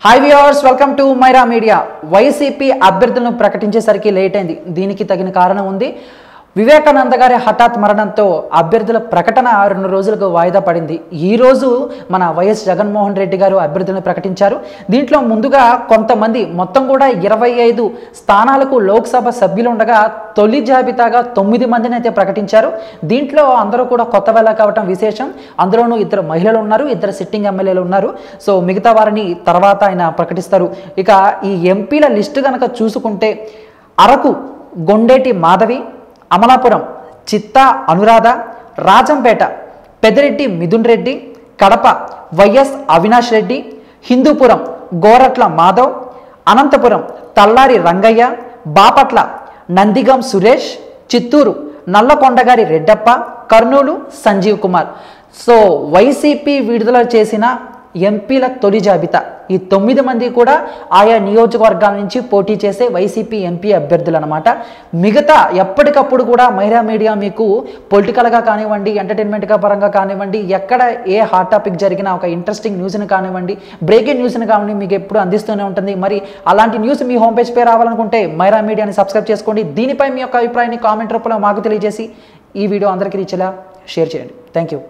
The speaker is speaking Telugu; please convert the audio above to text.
Hi viewers, welcome to Myra media. YCP అభ్యర్థులను ప్రకటించేసరికి లేట్ అయింది. దీనికి తగిన కారణం ఉంది. వివేకానంద గారి హఠాత్ మరణంతో అభ్యర్థుల ప్రకటన 2 రోజులకు వాయిదా పడింది. ఈరోజు మన వైఎస్ జగన్మోహన్ రెడ్డి గారు అభ్యర్థులను ప్రకటించారు. దీంట్లో ముందుగా కొంతమంది మొత్తం కూడా 25 స్థానాలకు లోక్సభ సభ్యులు ఉండగా తొలి జాబితాగా 9 మందిని అయితే ప్రకటించారు. దీంట్లో అందరూ కూడా కొత్త వేళ కావటం విశేషం. అందులోనూ 2 మహిళలు ఉన్నారు, 2 సిట్టింగ్ ఎమ్మెల్యేలు ఉన్నారు. సో మిగతా వారిని తర్వాత ఆయన ప్రకటిస్తారు. ఇక ఈ ఎంపీల లిస్టు కనుక చూసుకుంటే Araku గొండేటి Madhavi, Amalapuram Chitta Anuradha, Rajampet Peddireddy Mithun Reddy, Kadapa YS Avinash Reddy, Hindupuram Gorantla Madhav, Anantapuram Talari Rangaiah, Bapatla Nandigam Suresh, Chittoor Nallakondagari Reddappa, Kurnool Sanjeev Kumar. So YCP విడుదల చేసిన ఎంపీల తొలి జాబితా ఈ 9 మంది కూడా ఆయా నియోజకవర్గాల నుంచి పోటీ చేసే వైసీపీ ఎంపీ అభ్యర్థులు అనమాట. మిగతా ఎప్పటికప్పుడు కూడా మైరా మీడియా మీకు పొలిటికల్గా కానివ్వండి, ఎంటర్టైన్మెంట్గా పరంగా కానివ్వండి, ఎక్కడ ఏ హాట్ టాపిక్ జరిగినా ఒక ఇంట్రెస్టింగ్ న్యూస్ని కానివ్వండి, బ్రేకింగ్ న్యూస్ని కానివ్వండి, మీకు ఎప్పుడు అందిస్తూనే ఉంటుంది. మరి అలాంటి న్యూస్ మీ హోమ్ పేజ్ పై రావాలనుకుంటే మైరా మీడియాని సబ్స్క్రైబ్ చేసుకోండి. దీనిపై మీ యొక్క అభిప్రాయాన్ని కామెంట్ రూపంలో మాకు తెలియజేసి ఈ వీడియో అందరికీ రీచ్లా షేర్ చేయండి. Thank you.